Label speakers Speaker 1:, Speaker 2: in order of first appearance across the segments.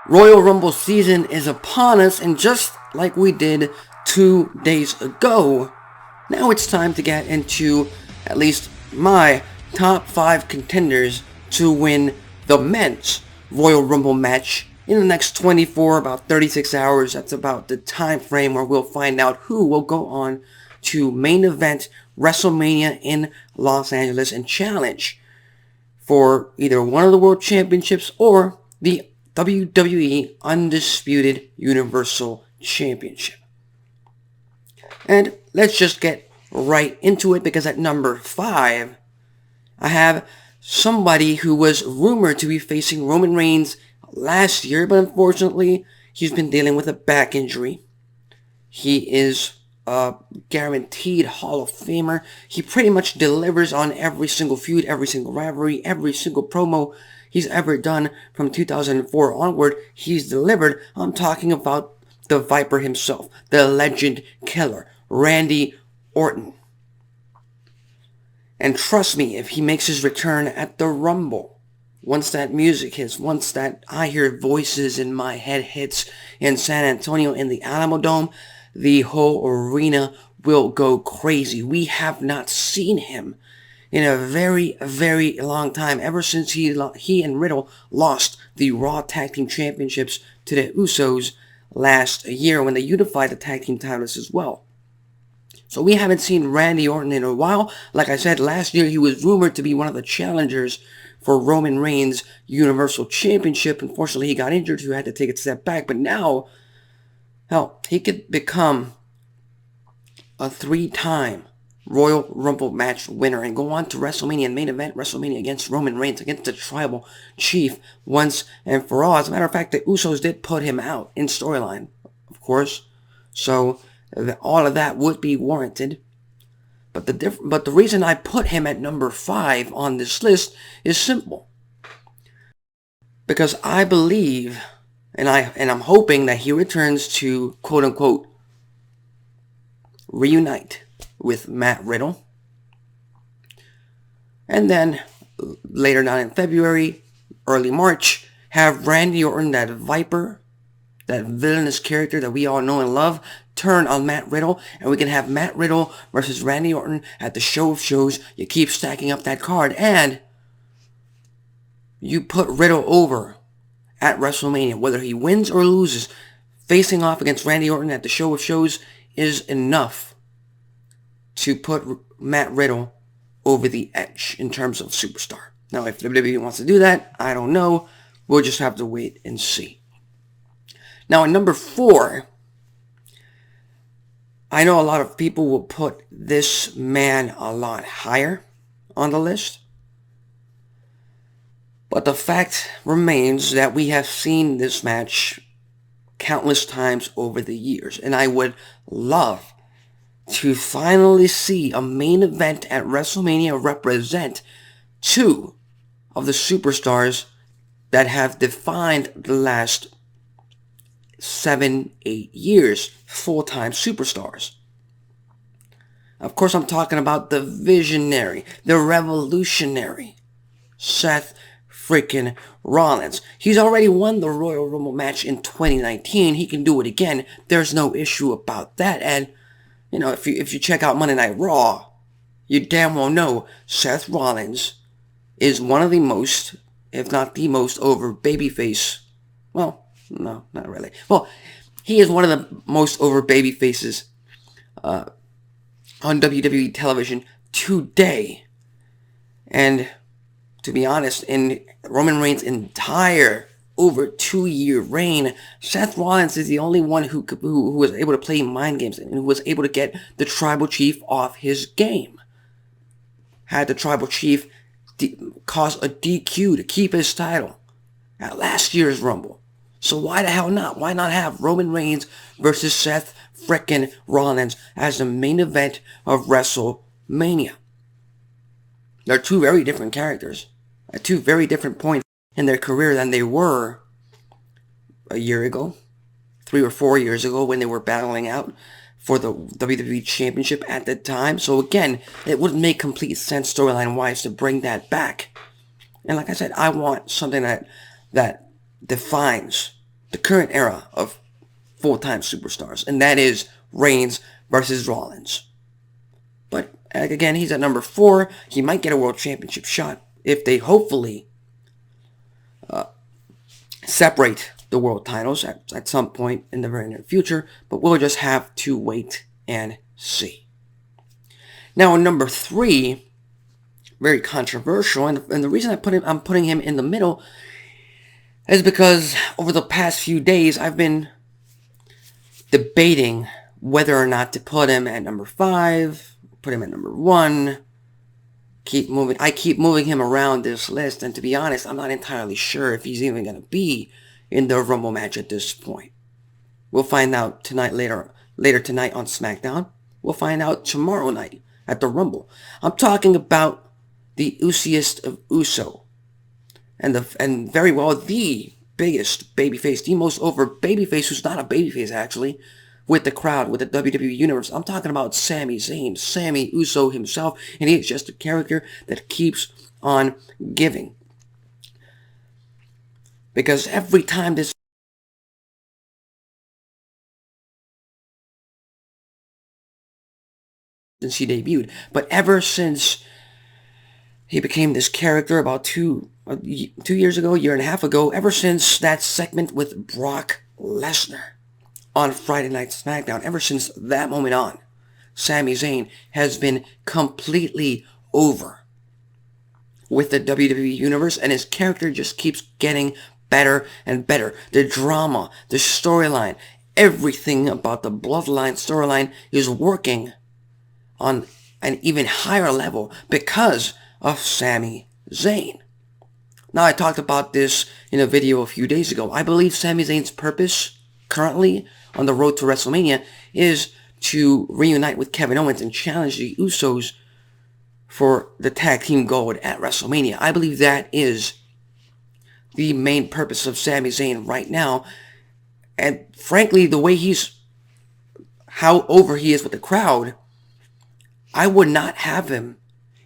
Speaker 1: Royal Rumble season is upon us, and just like we did 2 days ago, now it's time to get into at least my top 5 contenders to win the men's Royal Rumble match in the next 24, about 36 hours. That's about the time frame where we'll find out who will go on to main event WrestleMania in Los Angeles and challenge for either one of the World Championships or the WWE Undisputed Universal Championship. And let's just get right into it, because at number 5, I have somebody who was rumored to be facing Roman Reigns last year, but unfortunately, he's been dealing with a back injury. He is a guaranteed Hall of Famer. He pretty much delivers on every single feud, every single rivalry, every single promo he's ever done from 2004 onward. He's delivered. I'm talking about the Viper himself, the legend killer, Randy Orton. And trust me, if he makes his return at the Rumble, once that music hits, once that I hear voices in my head hits in San Antonio in the Alamo Dome, the whole arena will go crazy. We have not seen him in a very, very long time, ever since he and Riddle lost the Raw Tag Team Championships to the Usos last year when they unified the tag team titles as well. So we haven't seen Randy Orton in a while. Like I said, last year he was rumored to be one of the challengers for Roman Reigns' Universal Championship. Unfortunately, he got injured, so he had to take a step back. But now, hell, he could become a 3-time Royal Rumble match winner and go on to WrestleMania and main event WrestleMania against Roman Reigns, against the Tribal Chief once and for all. As a matter of fact, the Usos did put him out in storyline, of course. So all of that would be warranted. But the reason I put him at number 5 on this list is simple. Because I believe, and I'm hoping that he returns to quote unquote reunite with Matt Riddle. And then later down in February, early March, have Randy Orton, that Viper, that villainous character that we all know and love, turn on Matt Riddle, and we can have Matt Riddle versus Randy Orton at the Show of Shows. You keep stacking up that card, and you put Riddle over at WrestleMania. Whether he wins or loses, facing off against Randy Orton at the Show of Shows is enough to put Matt Riddle over the edge in terms of superstar. Now, if WWE wants to do that, I don't know. We'll just have to wait and see. Now, at number 4, I know a lot of people will put this man a lot higher on the list. But the fact remains that we have seen this match countless times over the years. And I would love to finally see a main event at WrestleMania represent 2 of the superstars that have defined the last 7-8 years, full-time superstars. Of course, I'm talking about the visionary, the revolutionary Seth freaking Rollins. He's already won the Royal Rumble match in 2019. He can do it again. There's no issue about that. And you know, if you check out Monday Night Raw, you damn well know Seth Rollins is one of the most, if not the most, over babyface. Well, no, not really. Well, he is one of the most over babyfaces on WWE television today. And to be honest, in Roman Reigns' entire over 2-year reign, Seth Rollins is the only one who was able to play mind games and who was able to get the Tribal Chief off his game. Had the Tribal Chief cause a DQ to keep his title at last year's Rumble. So why the hell not? Why not have Roman Reigns versus Seth frickin' Rollins as the main event of WrestleMania? They're 2 very different characters at 2 very different points in their career than they were a year ago, 3 or 4 years ago, when they were battling out for the WWE Championship at the time. So again, it wouldn't make complete sense storyline-wise to bring that back. And like I said, I want something that defines the current era of full-time superstars, and that is Reigns versus Rollins. But again, he's at number 4. He might get a world championship shot if they hopefully separate the world titles at some point in the very near future, but we'll just have to wait and see. Now, in number 3, very controversial, and the reason I'm putting him in the middle is because over the past few days I've been debating whether or not to put him at number 5, put him at number 1. I keep moving him around this list, and to be honest, I'm not entirely sure if he's even going to be in the Rumble match at this point. We'll find out later tonight on SmackDown. We'll find out tomorrow night at the Rumble. I'm talking about the Usiest of Uso, and very well the biggest babyface, the most over babyface, who's not a babyface actually, with the crowd, with the WWE Universe. I'm talking about Sami Zayn, Sami Uso himself, and he's just a character that keeps on giving. Because every time since he debuted, but ever since he became this character about 2 years ago, a year and a half ago, ever since that segment with Brock Lesnar on Friday Night SmackDown, ever since that moment on, Sami Zayn has been completely over with the WWE Universe, and his character just keeps getting better and better. The drama, the storyline, everything about the Bloodline storyline is working on an even higher level because of Sami Zayn. Now, I talked about this in a video a few days ago. I believe Sami Zayn's purpose currently on the road to WrestleMania is to reunite with Kevin Owens and challenge the Usos for the tag team gold at WrestleMania. I believe that is the main purpose of Sami Zayn right now. And frankly, the way how over he is with the crowd, I would not have him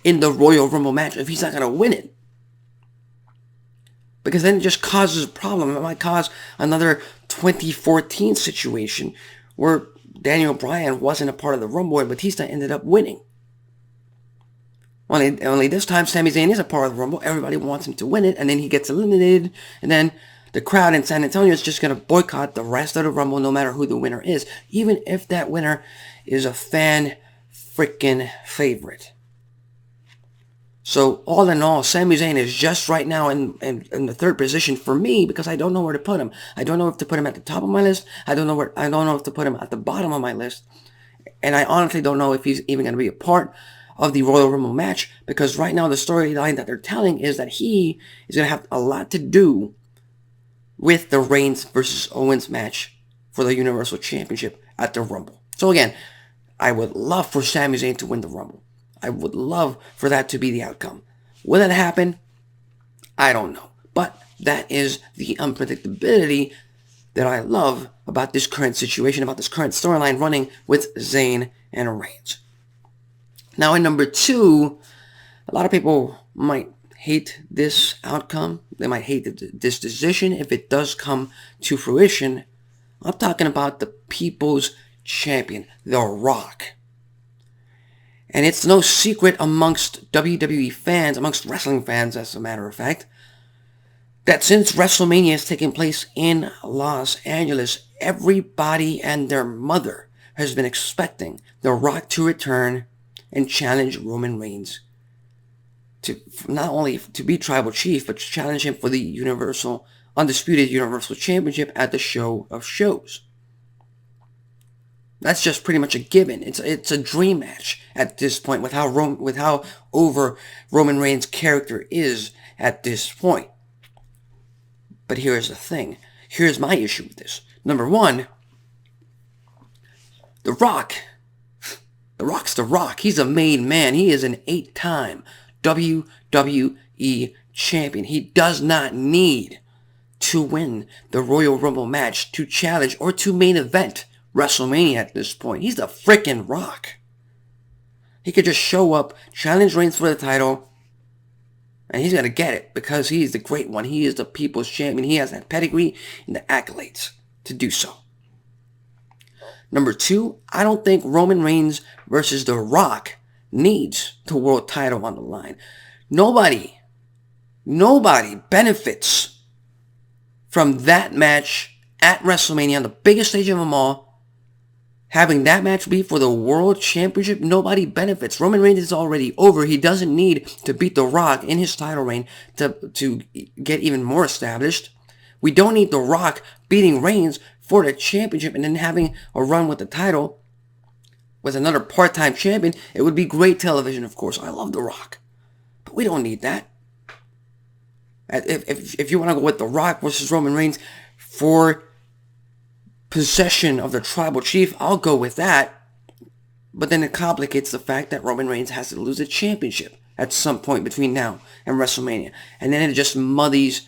Speaker 1: in the Royal Rumble match if he's not going to win it. Because then it just causes a problem. It might cause another 2014 situation where Daniel Bryan wasn't a part of the Rumble and Batista ended up winning. Only this time Sami Zayn is a part of the Rumble. Everybody wants him to win it, and then he gets eliminated, and then the crowd in San Antonio is just going to boycott the rest of the Rumble no matter who the winner is, even if that winner is a fan freaking favorite. So all in all, Sami Zayn is just right now in the third position for me because I don't know where to put him. I don't know if to put him at the top of my list. I don't know if to put him at the bottom of my list. And I honestly don't know if he's even going to be a part of the Royal Rumble match, because right now the storyline that they're telling is that he is going to have a lot to do with the Reigns versus Owens match for the Universal Championship at the Rumble. So again, I would love for Sami Zayn to win the Rumble. I would love for that to be the outcome. Will that happen? I don't know. But that is the unpredictability that I love about this current situation, about this current storyline running with Zayn and Reigns. Now, in number 2, a lot of people might hate this outcome. They might hate this decision if it does come to fruition. I'm talking about the People's Champion, The Rock. And it's no secret amongst WWE fans, amongst wrestling fans as a matter of fact, that since WrestleMania is taking place in Los Angeles, everybody and their mother has been expecting The Rock to return and challenge Roman Reigns to not only to be Tribal Chief, but to challenge him for the Undisputed Universal Championship at the Show of Shows. That's just pretty much a given. It's a dream match at this point with how over Roman Reigns' character is at this point. But here's the thing. Here's my issue with this. Number 1, The Rock. The Rock's The Rock. He's a made man. He is an 8-time WWE champion. He does not need to win the Royal Rumble match to challenge or to main event WrestleMania at this point. He's the frickin' Rock. He could just show up, challenge Reigns for the title, And he's going to get it because he's the great one. He is the people's champion. He has that pedigree and the accolades to do so. Number 2, I don't think Roman Reigns versus The Rock needs the world title on the line. Nobody benefits from that match at WrestleMania on the biggest stage of them all. Having that match be for the World Championship, nobody benefits. Roman Reigns is already over. He doesn't need to beat The Rock in his title reign to get even more established. We don't need The Rock beating Reigns for the championship and then having a run with the title with another part-time champion. It would be great television, of course. I love The Rock. But we don't need that. If you want to go with The Rock versus Roman Reigns for possession of the tribal chief, I'll go with that. But then it complicates the fact that Roman Reigns has to lose the championship at some point between now and WrestleMania. And then it just muddies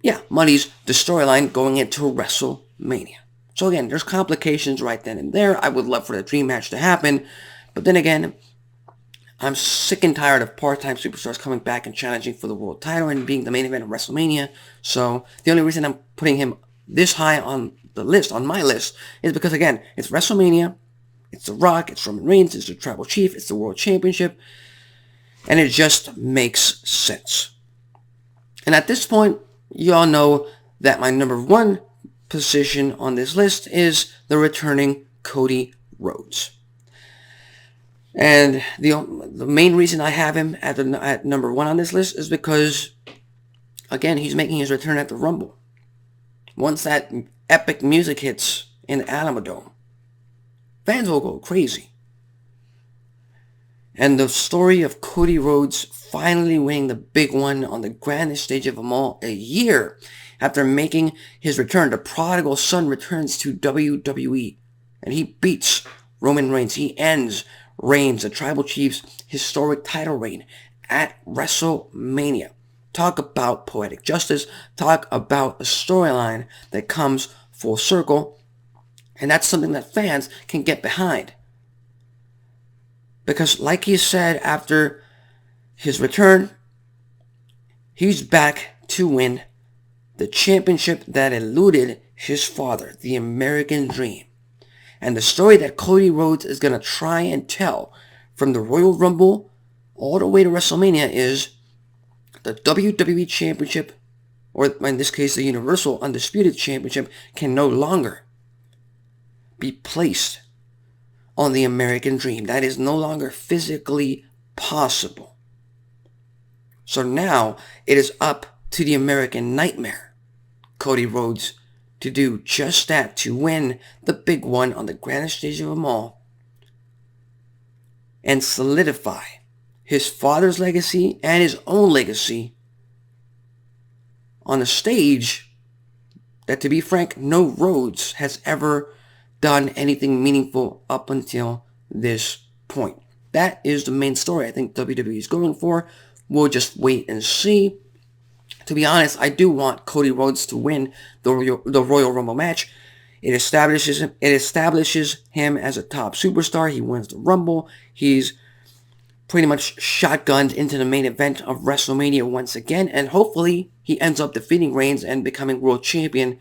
Speaker 1: the storyline going into WrestleMania. So again, there's complications right then and there. I would love for the dream match to happen. But then again, I'm sick and tired of part-time superstars coming back and challenging for the world title and being the main event of WrestleMania. So the only reason I'm putting him this high on the list, on my list, is because, again, it's WrestleMania, it's The Rock, it's Roman Reigns, it's the Tribal Chief, it's the World Championship, and it just makes sense. And at this point, you all know that my number 1 position on this list is the returning Cody Rhodes. And the main reason I have him at number 1 on this list is because, again, he's making his return at the Rumble. Once that epic music hits in the Alamodome, fans will go crazy. And the story of Cody Rhodes finally winning the big one on the grandest stage of them all, a year after making his return, the prodigal son returns to WWE, and he beats Roman Reigns. He ends Reigns, the Tribal Chief's historic title reign at WrestleMania. Talk about poetic justice. Talk about a storyline that comes full circle. And that's something that fans can get behind. Because like he said after his return, he's back to win the championship that eluded his father, the American Dream. And the story that Cody Rhodes is going to try and tell from the Royal Rumble all the way to WrestleMania is the WWE Championship, or in this case the Universal Undisputed Championship, can no longer be placed on the American Dream. That is no longer physically possible. So now it is up to the American Nightmare, Cody Rhodes, to do just that, to win the big one on the grandest stage of them all and solidify his father's legacy and his own legacy on a stage that, to be frank, no Rhodes has ever done anything meaningful up until this point. That is the main story I think WWE is going for. We'll just wait and see. To be honest, I do want Cody Rhodes to win the Royal Rumble match. It establishes him as a top superstar. He wins the Rumble. He's pretty much shotgunned into the main event of WrestleMania once again, and hopefully he ends up defeating Reigns and becoming world champion,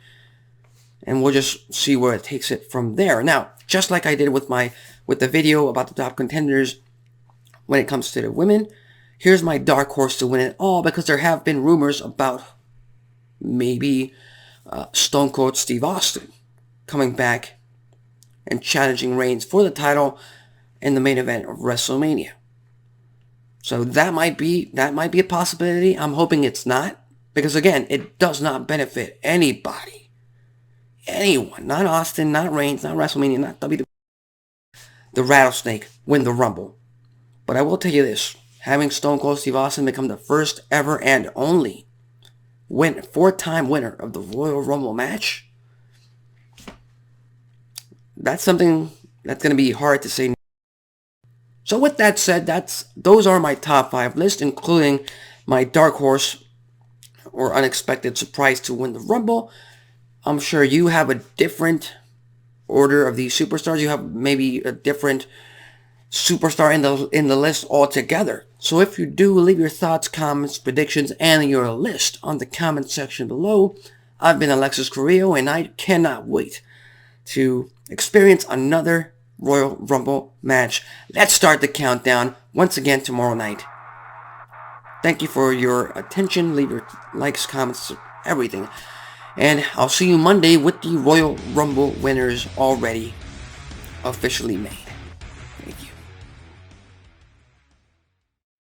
Speaker 1: and we'll just see where it takes it from there. Now, just like I did with the video about the top contenders when it comes to the women, here's my dark horse to win it all, because there have been rumors about maybe Stone Cold Steve Austin coming back and challenging Reigns for the title in the main event of WrestleMania. So that might be a possibility. I'm hoping it's not, because again, it does not benefit anybody. Anyone. Not Austin, not Reigns, not WrestleMania, not WWE. The Rattlesnake win the Rumble. But I will tell you this. Having Stone Cold Steve Austin become the first ever and only 4-time winner of the Royal Rumble match, that's something that's going to be hard to say no. So with that said, those are my top 5 list, including my dark horse or unexpected surprise to win the Rumble. I'm sure you have a different order of these superstars. You have maybe a different superstar in the list altogether. So if you do, leave your thoughts, comments, predictions, and your list on the comment section below. I've been Alexis Carrillo, and I cannot wait to experience another Royal Rumble match. Let's start the countdown once again tomorrow night. Thank you for your attention. Leave your likes, comments, everything. And I'll see you Monday with the Royal Rumble winners already officially made.